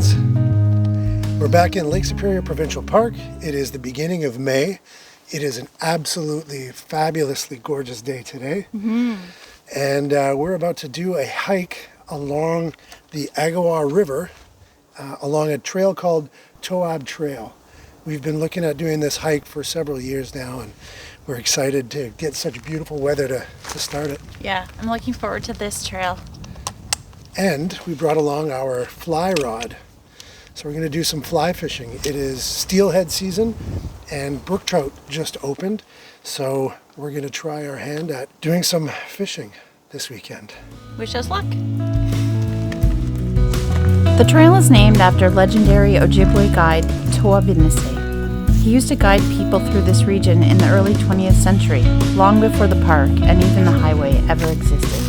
friends. We're back in Lake Superior Provincial Park. It is the beginning of May. It is an absolutely fabulously gorgeous day today. And we're about to do a hike along the Agawa River, along a trail called Towab Trail. We've been looking at doing this hike for several years now, and we're excited to get such beautiful weather to start it. Yeah, I'm looking forward to this trail. And we brought along our fly rod. So we're going to do some fly fishing. It is steelhead season and brook trout just opened. So we're going to try our hand at doing some fishing this weekend. Wish us luck. The trail is named after legendary Ojibwe guide Tawabinisay. He used to guide people through this region in the early 20th century, long before the park and even the highway ever existed.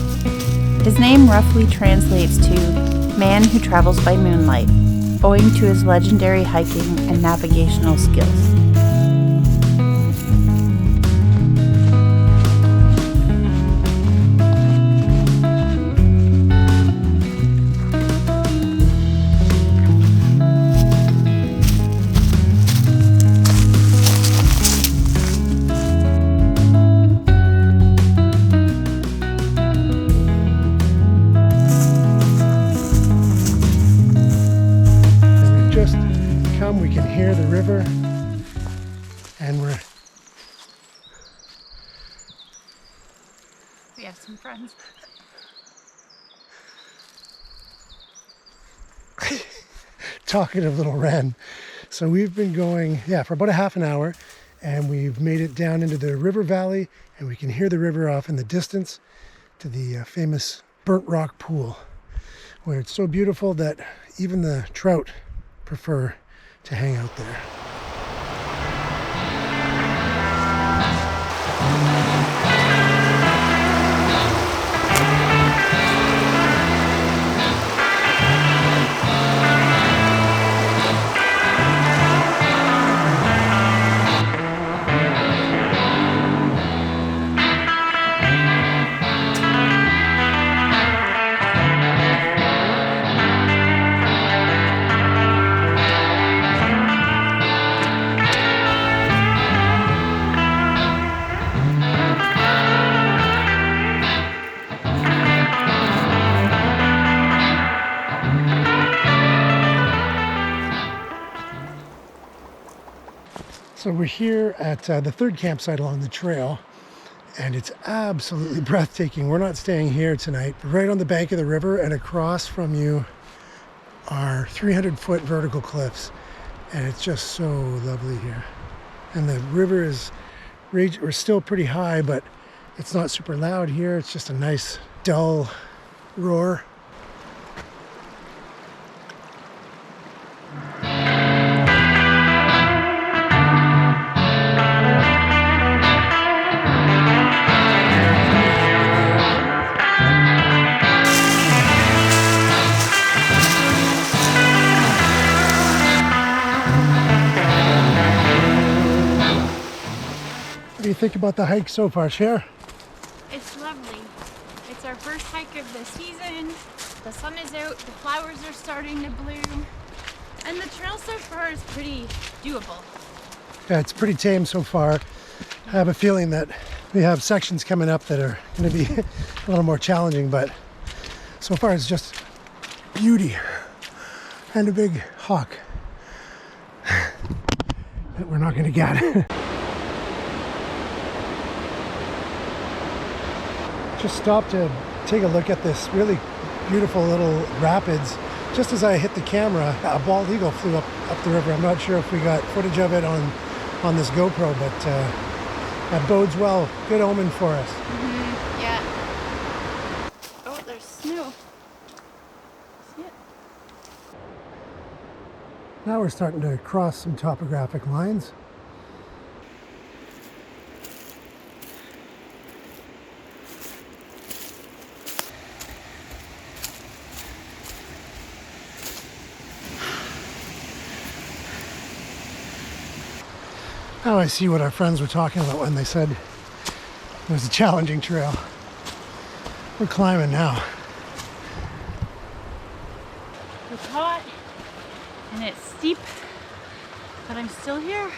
His name roughly translates to man who travels by moonlight, owing to his legendary hiking and navigational skills. We can hear the river, and We have some friends. talkative little wren. So we've been going, for about a half an hour, and we've made it down into the river valley, and we can hear the river off in the distance to the famous Burnt Rock Pool, where it's so beautiful that even the trout prefer to hang out there. So we're here at the third campsite along the trail, and it's absolutely breathtaking. We're not staying here tonight, but right on the bank of the river, and across from you are 300-foot vertical cliffs, and it's just so lovely here. And the river is, we're still pretty high, but it's not super loud here. It's just a nice dull roar. What do you think about the hike so far, Cher? It's lovely. It's our first hike of the season. The sun is out, the flowers are starting to bloom, and the trail so far is pretty doable. Yeah, it's pretty tame so far. I have a feeling that we have sections coming up that are going to be a little more challenging, but so far it's just beauty and a big hawk that we're not going to get. Just stopped to take a look at this really beautiful little rapids. Just as I hit the camera, a bald eagle flew up the river. I'm not sure if we got footage of it on this GoPro, but that bodes well. Good omen for us. Yeah. Oh, there's snow. See it? Now we're starting to cross some topographic lines. Now I see what our friends were talking about when they said it was a challenging trail. We're climbing now. It's hot. And it's steep, but I'm still here.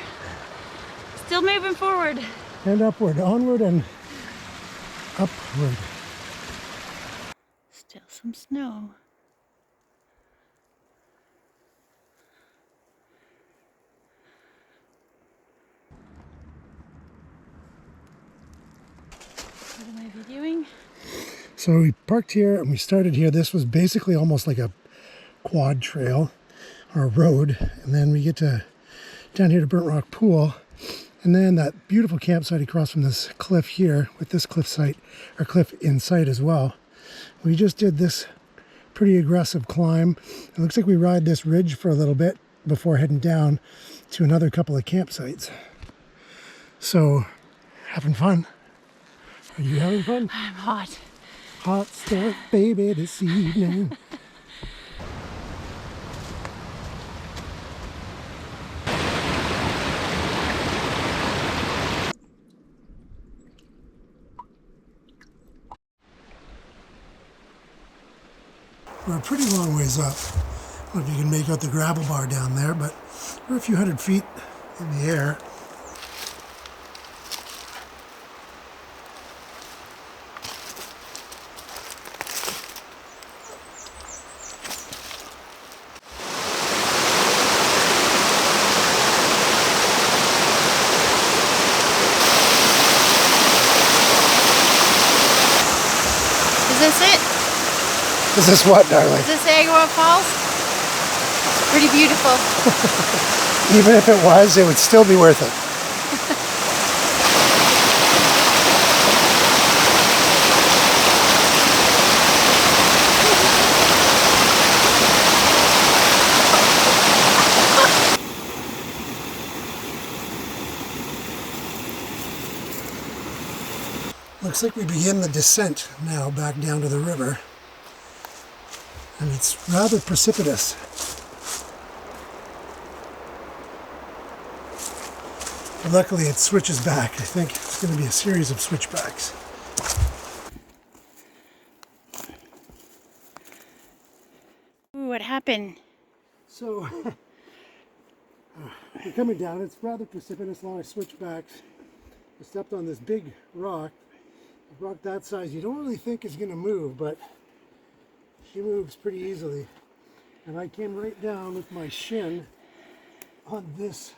Still moving forward. And upward, onward and upward. Still some snow. What am I videoing? So we parked here and we started here. This was basically almost like a quad trail or a road. And then we get to down here to Burnt Rock Pool. And then that beautiful campsite across from this cliff here with this cliff site, or cliff in sight as well. We just did this pretty aggressive climb. It looks like we ride this ridge for a little bit before heading down to another couple of campsites. So, having fun. Are you having fun? I'm hot. Hot stuff, baby, this evening. We're a pretty long ways up. I don't know if you can make out the gravel bar down there, but we're a few hundred feet in the air. Is this it? Is this what, darling? Is this Agawa Falls? It's pretty beautiful. Even if it was, it would still be worth it. Looks like we begin the descent now back down to the river. And it's rather precipitous. But luckily it switches back. I think it's going to be a series of switchbacks. Ooh, what happened? So, we're coming down. It's rather precipitous, a lot of switchbacks. I stepped on this big rock. A rock that size you don't really think is going to move, but she moves pretty easily. And I came right down with my shin on this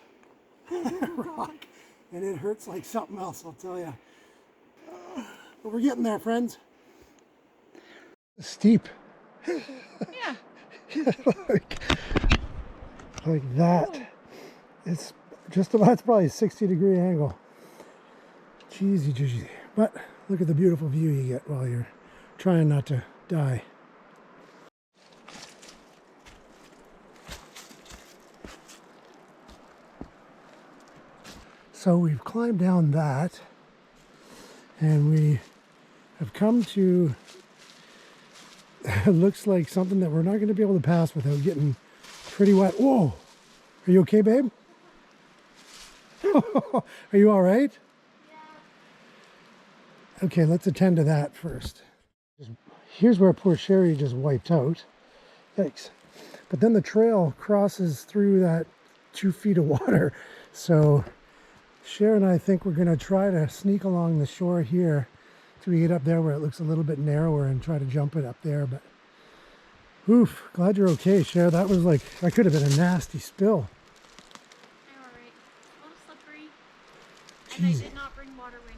rock. And it hurts like something else, I'll tell you. But we're getting there, friends. Steep. Yeah. like that. It's just about, it's probably a 60-degree angle. Jeezy. But look at the beautiful view you get while you're trying not to die. So we've climbed down that, and we have come to, it looks like something that we're not going to be able to pass without getting pretty wet. Whoa! Are you okay, babe? Are you all right? Yeah. Okay, let's attend to that first. Here's where poor Sherry just wiped out. Yikes. But then the trail crosses through that 2 feet of water. So Cher and I think we're going to try to sneak along the shore here till we get up there where it looks a little bit narrower and try to jump it up there. But oof, glad you're okay, Cher. That was like, that could have been a nasty spill. I'm alright. A little slippery. And Jeez. I did not bring water wings.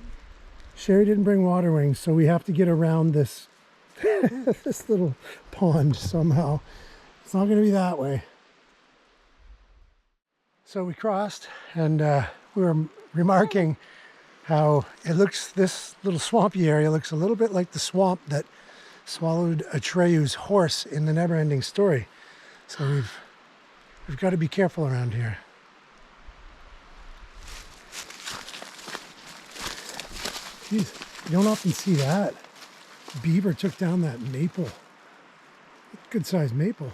Sherry didn't bring water wings, so we have to get around this this little pond somehow. It's not going to be that way. So we crossed, and we were remarking how it looks, this little swampy area looks a little bit like the swamp that swallowed Atreyu's horse in the Never-Ending Story. So we've got to be careful around here. Jeez, you don't often see that. Beaver took down that maple. Good sized maple.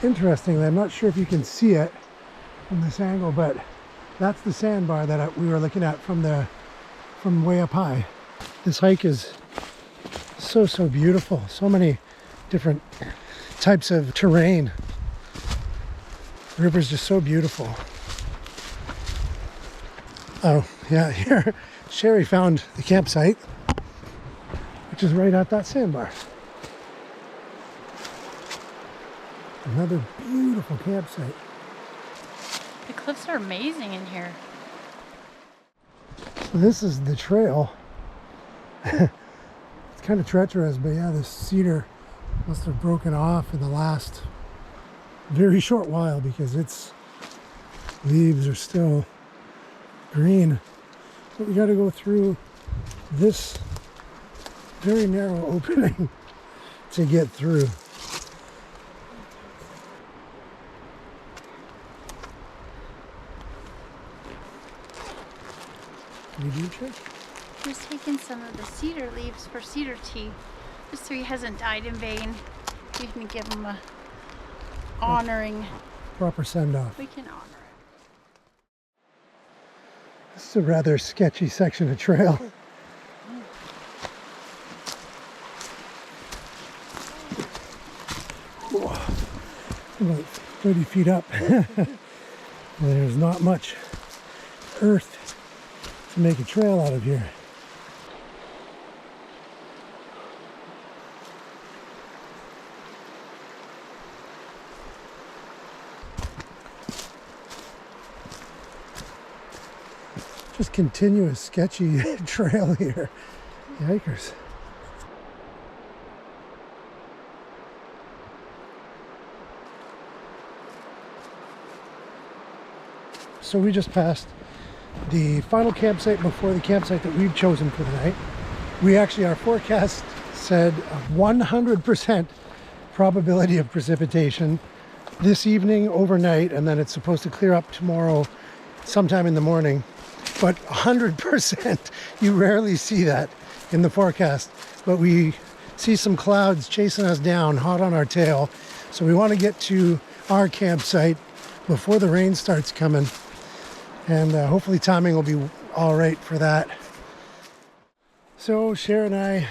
Interestingly, I'm not sure if you can see it, from this angle, but that's the sandbar that we were looking at from way up high. This hike is so beautiful. So many different types of terrain. The river's just so beautiful. Oh yeah, here Sherry found the campsite, which is right at that sandbar. Another beautiful campsite. The cliffs are amazing in here. So this is the trail. It's kind of treacherous, but yeah, this cedar must have broken off in the last very short while because its leaves are still green. So we got to go through this very narrow opening to get through. What do you do, Trish? He's taking some of the cedar leaves for cedar tea, just so he hasn't died in vain. We can give him a honoring. Proper send-off. We can honor it. This is a rather sketchy section of trail. About 30 feet up. There's not much earth to make a trail out of here. Just continuous sketchy trail here. Yikers. So we just passed the final campsite before the campsite that we've chosen for the night. Our forecast said a 100% probability of precipitation this evening, overnight, and then it's supposed to clear up tomorrow sometime in the morning. But 100%, you rarely see that in the forecast. But we see some clouds chasing us down, hot on our tail. So we want to get to our campsite before the rain starts coming. And hopefully timing will be all right for that. So Sharon and I,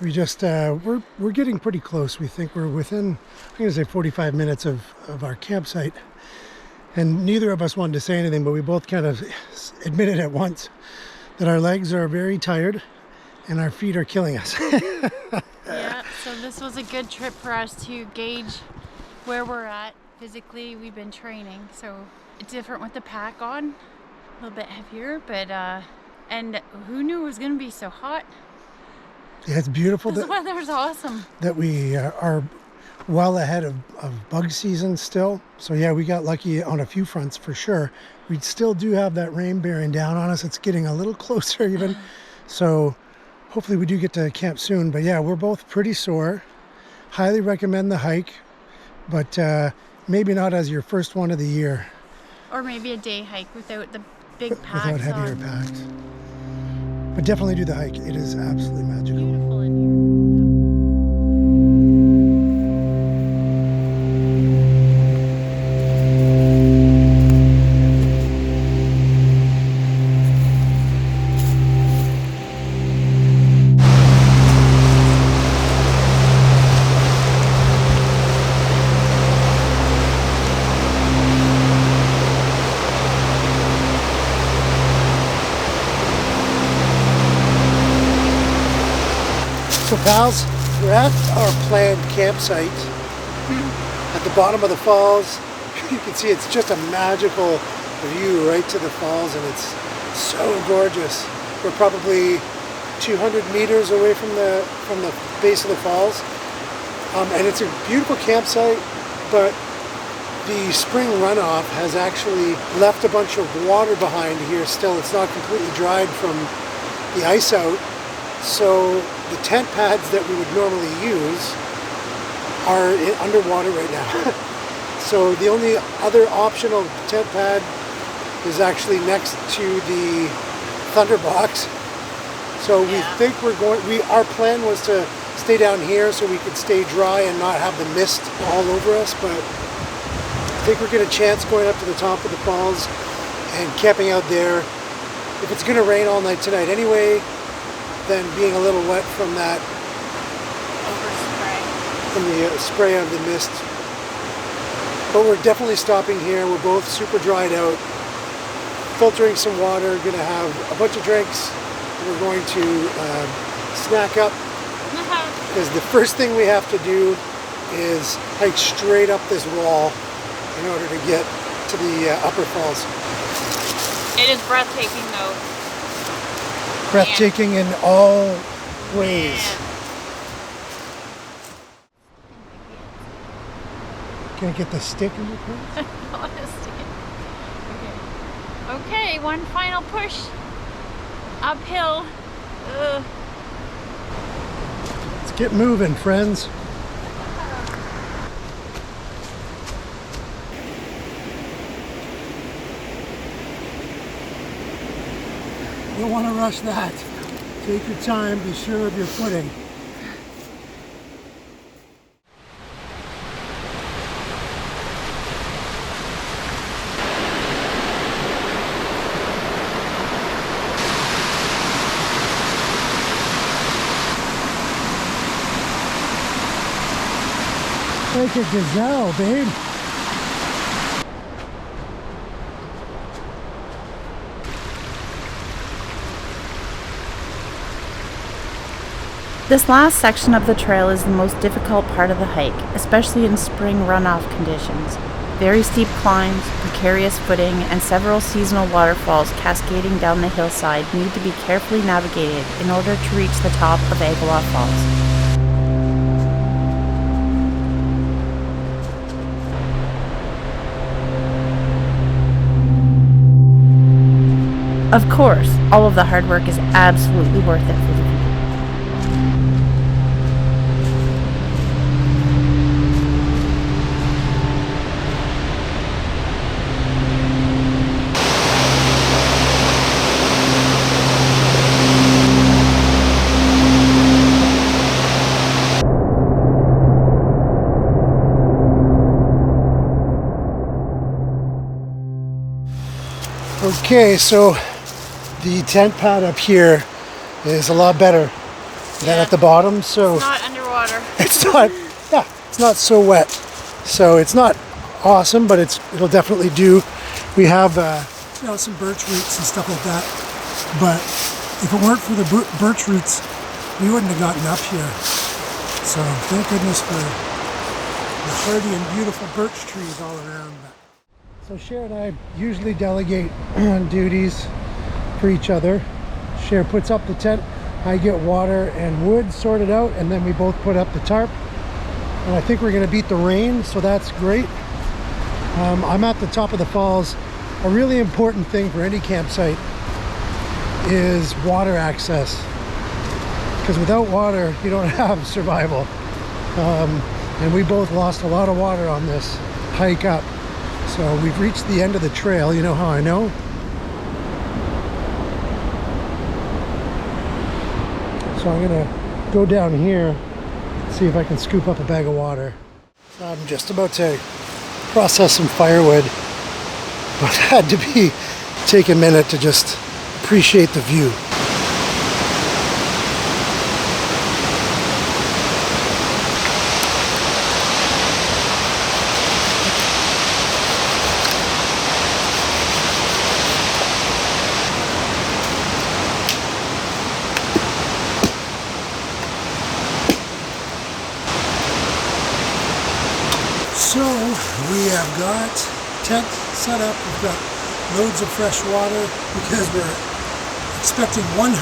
we just, we're getting pretty close. We think we're within, I'm going to say 45 minutes of our campsite. And neither of us wanted to say anything, but we both kind of admitted at once that our legs are very tired and our feet are killing us. Yeah, so this was a good trip for us to gauge where we're at. Physically, we've been training, so it's different with the pack on, a little bit heavier, but and who knew it was going to be so hot? Yeah, it's beautiful. The weather's awesome. That we are well ahead of bug season still. So yeah, we got lucky on a few fronts for sure. We still do have that rain bearing down on us. It's getting a little closer even. So hopefully we do get to camp soon. But yeah, we're both pretty sore. Highly recommend the hike, but maybe not as your first one of the year. Or maybe a day hike without the big packs without heavier on. packs. But definitely do the hike. It is absolutely magical. Beautiful in here. So pals, we're at our planned campsite at the bottom of the falls. You can see it's just a magical view right to the falls, and it's so gorgeous. We're probably 200 meters away from the base of the falls, and it's a beautiful campsite, but the spring runoff has actually left a bunch of water behind here still. It's not completely dried from the ice out. So the tent pads that we would normally use are underwater right now. So the only other optional tent pad is actually next to the Thunderbox. So we think our plan was to stay down here so we could stay dry and not have the mist all over us, but think we're getting a chance going up to the top of the falls and camping out there. If it's going to rain all night tonight anyway, then being a little wet from that Overspray. from the spray of the mist. But we're definitely stopping here. We're both super dried out, filtering some water, going to have a bunch of drinks. We're going to snack up, because the first thing we have to do is hike straight up this wall in order to get to the upper falls. It is breathtaking though. Breathtaking in all ways. Can I get the stick in your place? Okay, one final push uphill. Ugh. Let's get moving, friends. You don't want to rush that. Take your time, be sure of your footing. Like a gazelle, babe. This last section of the trail is the most difficult part of the hike, especially in spring runoff conditions. Very steep climbs, precarious footing, and several seasonal waterfalls cascading down the hillside need to be carefully navigated in order to reach the top of Agawa Falls. Of course, all of the hard work is absolutely worth it for the view. Okay, so the tent pad up here is a lot better than at the bottom, so It's not underwater. it's not so wet. So it's not awesome, but it'll definitely do. We have some birch roots and stuff like that, but if it weren't for the birch roots, we wouldn't have gotten up here. So thank goodness for the hardy and beautiful birch trees all around. So Cher and I usually delegate duties for each other. Cher puts up the tent, I get water and wood sorted out, and then we both put up the tarp. And I think we're going to beat the rain, so that's great. I'm at the top of the falls. A really important thing for any campsite is water access, because without water you don't have survival. And we both lost a lot of water on this hike up. So we've reached the end of the trail. You know how I know? So I'm gonna go down here, see if I can scoop up a bag of water. So I'm just about to process some firewood, but had to take a minute to just appreciate the view. So we have got tent set up, we've got loads of fresh water because we're expecting 100%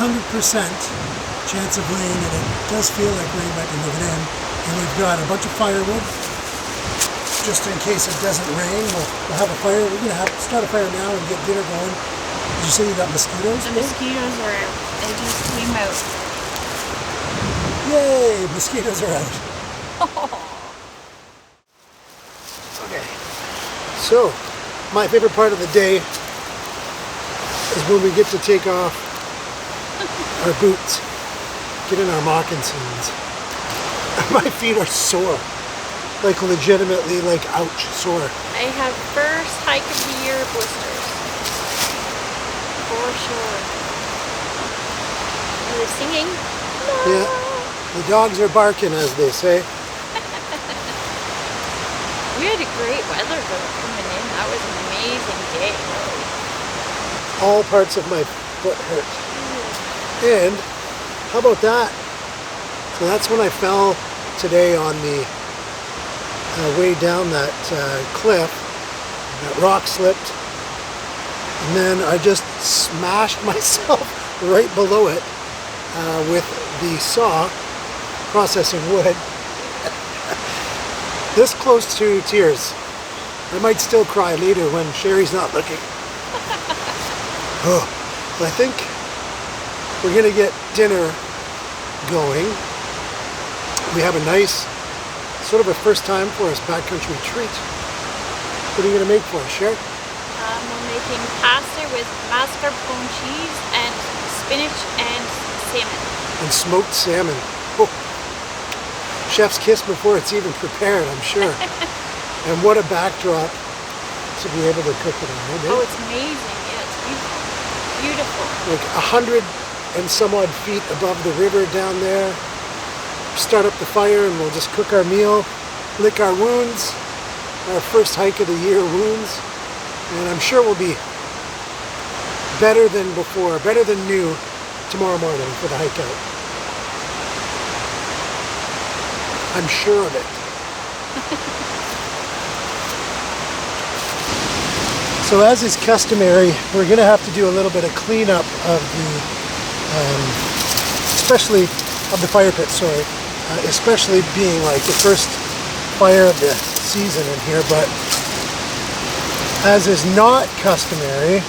chance of rain, and it does feel like rain might be moving in. And we've got a bunch of firewood just in case it doesn't rain. We'll have a fire. We're gonna start a fire now and get dinner going. Did you say you got mosquitoes? The mosquitoes are out. They just came out. Yay! Mosquitoes are out. Okay, so my favorite part of the day is when we get to take off our boots, get in our moccasins. My feet are sore. like legitimately like ouch, sore. I have first hike of the year blisters. For sure. Are they singing? No. Yeah, the dogs are barking, as they say. We had a great weather though coming in. That was an amazing day. All parts of my foot hurt. And how about that? So that's when I fell today on the way down that cliff. That rock slipped. And then I just smashed myself right below it with the saw processing wood. This close to tears. I might still cry later when Sherry's not looking. Oh, I think we're gonna get dinner going. We have a nice, sort of a first time for us backcountry treat. What are you gonna make for us, Sherry? We're making pasta with mascarpone cheese and spinach and salmon. And smoked salmon. Oh, chef's kiss before it's even prepared, I'm sure. And what a backdrop to be able to cook it on. Right? Oh, it's amazing. Yeah, it's beautiful. Beautiful. Like 100 and some odd feet above the river down there. Start up the fire and we'll just cook our meal, lick our wounds, our first hike of the year wounds. And I'm sure we'll be better than before, better than new tomorrow morning for the hike out. I'm sure of it. So as is customary, we're going to have to do a little bit of cleanup of the, especially of the fire pit, sorry. Especially being like the first fire of the season in here, but as is not customary,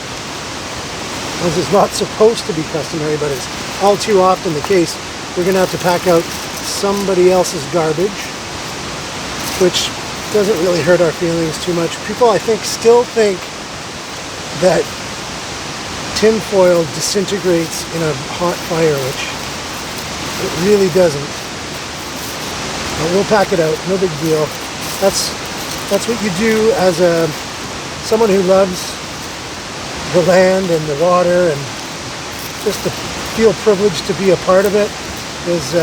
as is not supposed to be customary, but is all too often the case, we're going to have to pack out somebody else's garbage, which doesn't really hurt our feelings too much. People, I think, still think that tin foil disintegrates in a hot fire, which it really doesn't. But we'll pack it out, no big deal. That's what you do as someone who loves the land and the water, and just to feel privileged to be a part of it is,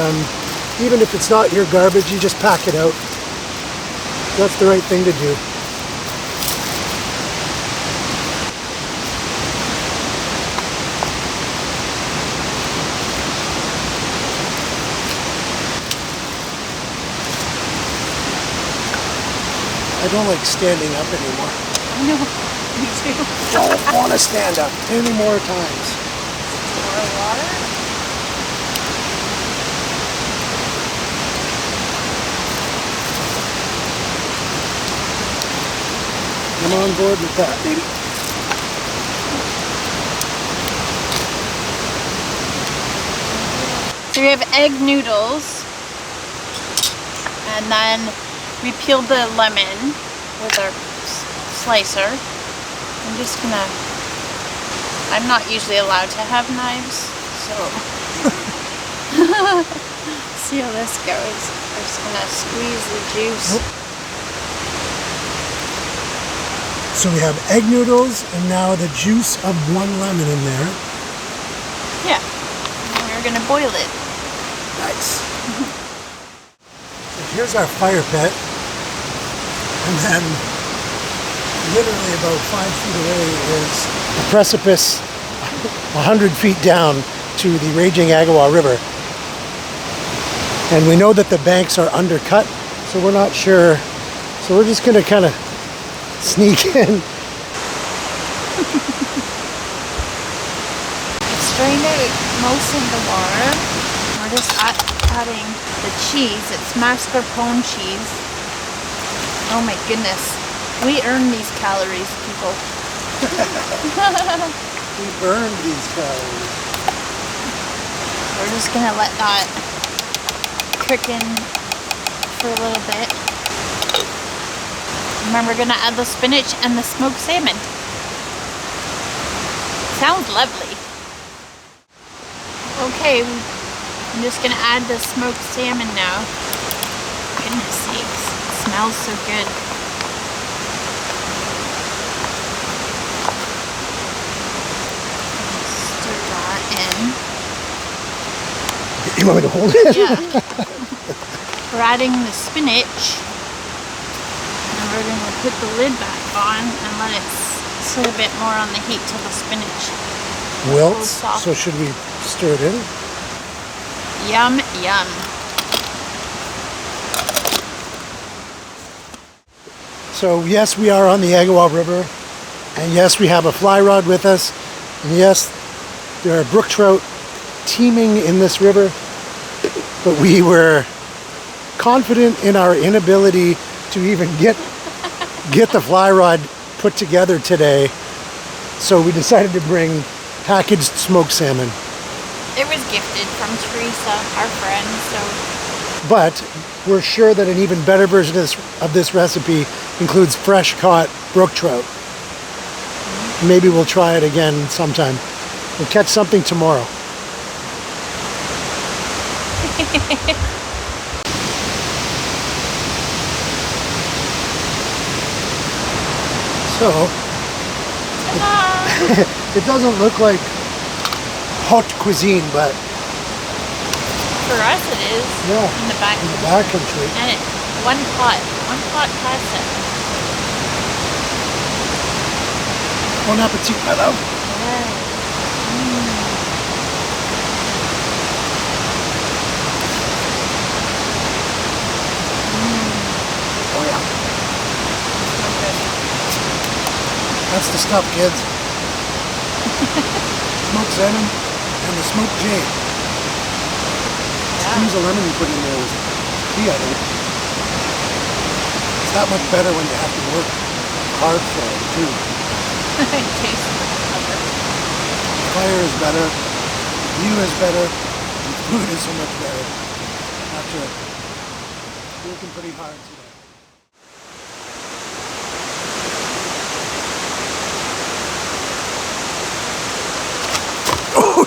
even if it's not your garbage, you just pack it out. That's the right thing to do. I don't like standing up anymore. No, me too. Don't want to stand up any more times. More water? I'm on board with that, baby. So we have egg noodles, and then we peeled the lemon with our slicer. I'm not usually allowed to have knives, so see how this goes. I'm just gonna squeeze the juice. Nope. So we have egg noodles and now the juice of one lemon in there. Yeah, and we're gonna boil it. Nice. So here's our fire pit. And then literally about 5 feet away is a precipice 100 feet down to the raging Agawa River. And we know that the banks are undercut, so we're not sure. So we're just gonna kind of sneak in. Strained out most of the water. We're just adding the cheese. It's mascarpone cheese. Oh my goodness. We earn these calories, people. We burned these calories. We're just gonna let that cook in for a little bit. And then we're gonna add the spinach and the smoked salmon. Sounds lovely. Okay, I'm just gonna add the smoked salmon now. Goodness sakes, it's smells so good. Stir that in. You want me to hold it? Yeah. We're adding the spinach. And we're going to put the lid back on and let it sit a bit more on the heat till the spinach Wilts. soft. So should we stir it in? Yum, yum. So yes, we are on the Agawa River, and yes, we have a fly rod with us, and yes, there are brook trout teeming in this river, but we were confident in our inability to even get the fly rod put together today, so we decided to bring packaged smoked salmon. It was gifted from Teresa, our friend, so But we're sure that an even better version of this recipe includes fresh caught brook trout. Maybe we'll try it again sometime. We'll catch something tomorrow. So, it doesn't look like haute cuisine, but for us it is. yeah, In the back. in the backcountry. And it, one pot pasta. Bon appetit, my love. Oh yeah, that's the stuff, kids. Smoked salmon and the smoked jade. Squeeze of lemon you put in there was key, I think. It's that much better when you have to work hard for it, too. Fire is better, view is better, and food is so much better after working pretty hard today. Oh,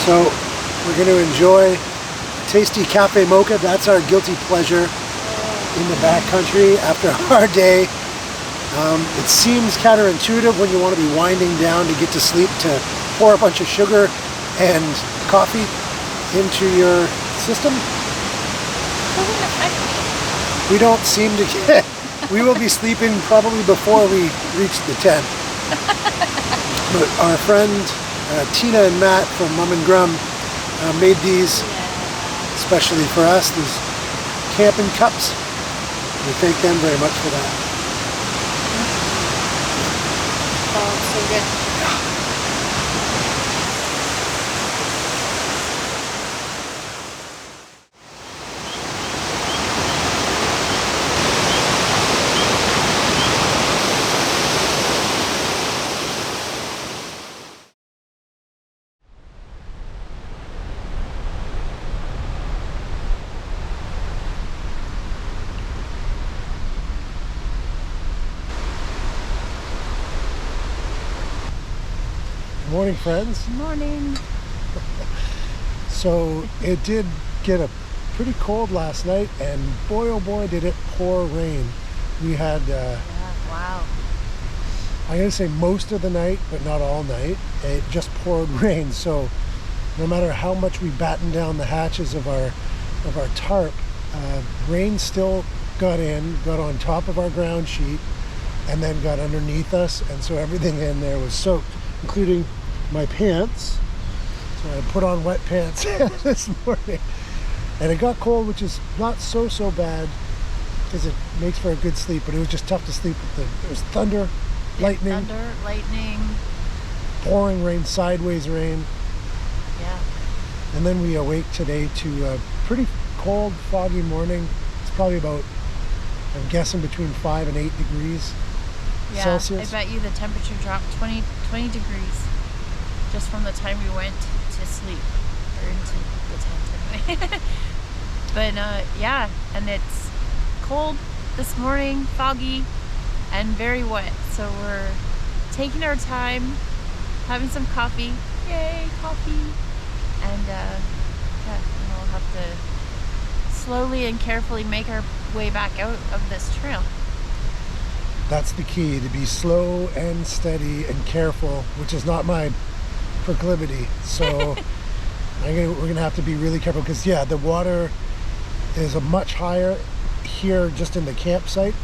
so we're going to enjoy a tasty cafe mocha. That's our guilty pleasure in the backcountry after a hard day. It seems counterintuitive when you want to be winding down to get to sleep to pour a bunch of sugar and coffee into your system. Doesn't affect me. We don't seem to get, we will be sleeping probably before we reach the tent. But our friend Tina and Matt from Mum and Grum made these especially for us, these camping cups. We thank them very much for that. Oh, so good. Good morning, friends. Good morning. So it did get pretty cold last night, and boy oh boy did it pour rain. We had Wow. I'm gonna say most of the night, but not all night. It just poured rain, so no matter how much we battened down the hatches of our tarp, rain still got on top of our ground sheet, and then got underneath us, and so everything in there was soaked, including my pants. So I put on wet pants this morning, and it got cold, which is not so bad because it makes for a good sleep, but it was just tough to sleep with there was thunder, lightning, Thunder, lightning. pouring rain, sideways rain. Yeah. And then we awake today to a pretty cold, foggy morning. It's probably about, I'm guessing, between 5 and 8 degrees Yeah, Celsius. I bet you the temperature dropped 20 degrees just from the time we went to sleep, or into the tent anyway. But yeah, and it's cold this morning, foggy, and very wet. So we're taking our time, having some coffee. Yay, coffee! And yeah, and we'll have to slowly and carefully make our way back out of this trail. That's the key, to be slow and steady and careful, which is not my proclivity. So we're gonna have to be really careful because yeah, the water is a much higher here just in the campsite.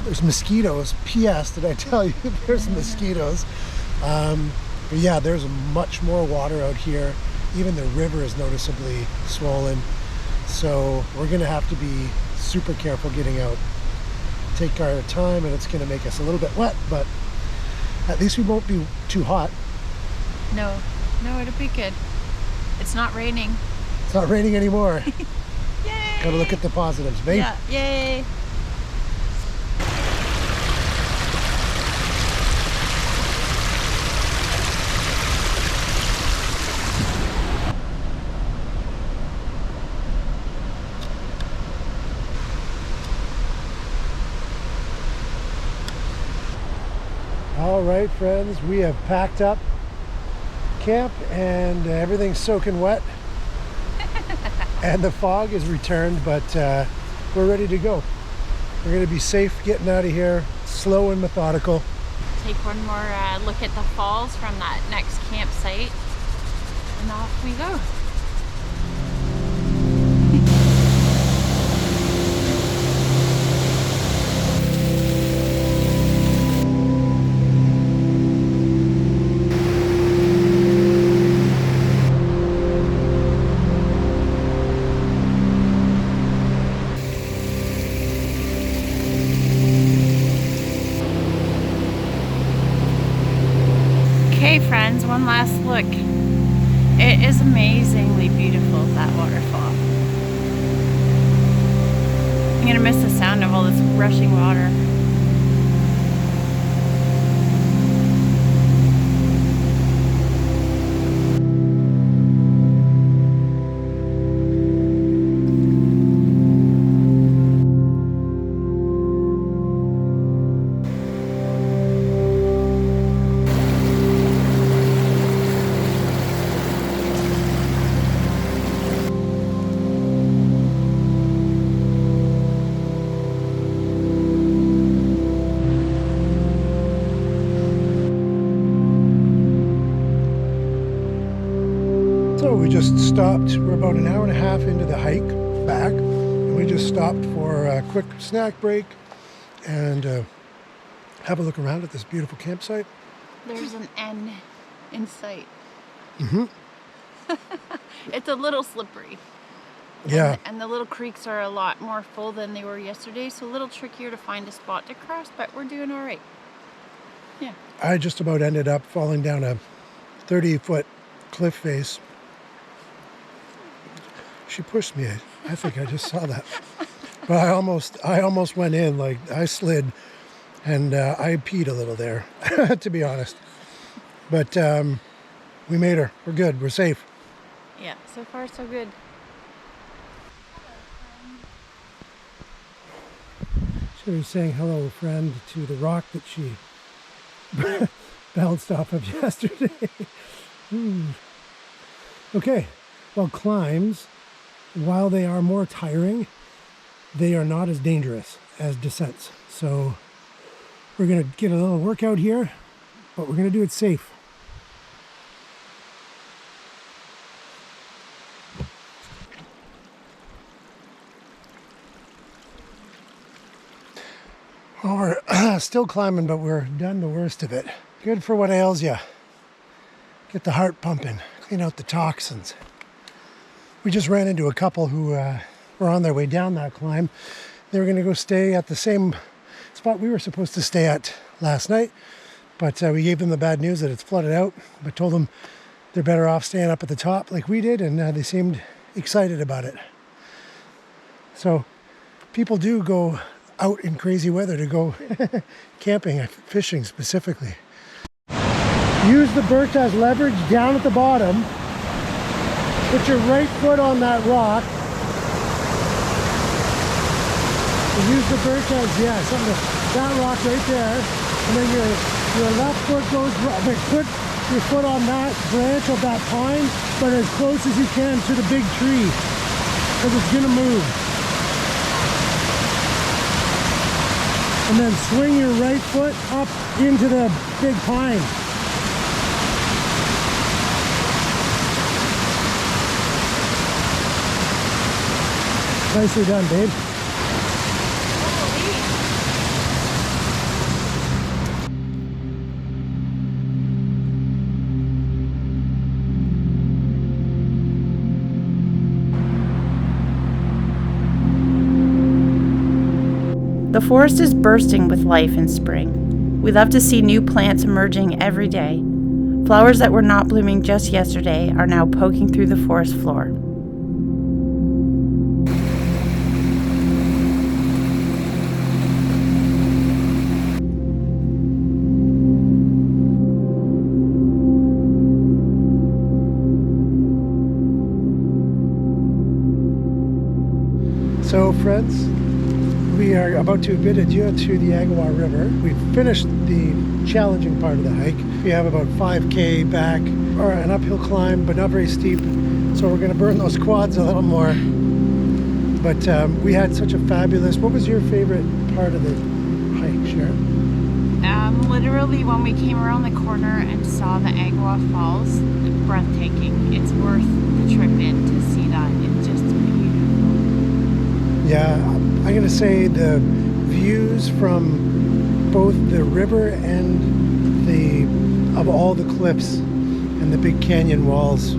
There's mosquitoes. P.S. Did I tell you there's mosquitoes? But yeah, there's much more water out here. Even the river is noticeably swollen. So we're gonna have to be super careful getting out. Take our time, and it's going to make us a little bit wet, but at least we won't be too hot. No, it'll be good. It's not raining. It's not raining anymore. Yay! Gotta look at the positives, babe. Yeah, yay! All right, friends, we have packed up camp and everything's soaking wet. And the fog is returned, but we're ready to go. We're going to be safe getting out of here, slow and methodical. Take one more look at the falls from that next campsite, and off we go. Okay friends, one last look. It is amazingly beautiful, that waterfall. I'm gonna miss the sound of all this rushing water. So we just stopped. We're about an hour and a half into the hike back, and we just stopped for a quick snack break and have a look around at this beautiful campsite. There's an N in sight. Mm-hmm. It's a little slippery. Yeah. And the little creeks are a lot more full than they were yesterday, so a little trickier to find a spot to cross, but we're doing all right. Yeah. I just about ended up falling down a 30-foot cliff face. She pushed me. I think I just saw that. But I almost went in. Like, I slid and I peed a little there, to be honest. But we made her. We're good. We're safe. Yeah, so far so good. She was saying hello, friend, to the rock that she bounced off of yesterday. Okay, well, climbs, while they are more tiring, they are not as dangerous as descents. So we're going to get a little workout here, but we're going to do it safe. Well, we're still climbing, but we're done the worst of it. Good for what ails you. Get the heart pumping, clean out the toxins. We just ran into a couple who were on their way down that climb. They were going to go stay at the same spot we were supposed to stay at last night, but we gave them the bad news that it's flooded out, but told them they're better off staying up at the top like we did, and they seemed excited about it. So people do go out in crazy weather to go camping, fishing specifically. Use the birch as leverage down at the bottom. Put your right foot on that rock. And use the birch as, something to that rock right there, and then your left foot goes, put your foot on that branch of that pine, but as close as you can to the big tree, because it's gonna move. And then swing your right foot up into the big pine. Nicely done, babe. The forest is bursting with life in spring. We love to see new plants emerging every day. Flowers that were not blooming just yesterday are now poking through the forest floor. So friends, we are about to bid adieu to the Agawa River. We've finished the challenging part of the hike. We have about 5K back, or an uphill climb, but not very steep. So we're going to burn those quads a little more. But we had such a fabulous, what was your favorite part of the hike, Sharon? Literally when we came around the corner and saw the Agawa Falls, breathtaking. It's worth the trip in to see that. It's just beautiful. Yeah, I'm going to say the views from both the river and of all the cliffs and the big canyon walls.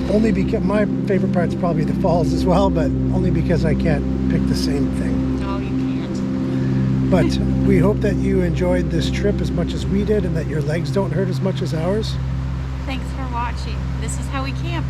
Only because my favorite part's probably the falls as well, but only because I can't pick the same thing. No, you can't. But we hope that you enjoyed this trip as much as we did and that your legs don't hurt as much as ours. Thanks for watching. This is how we camp.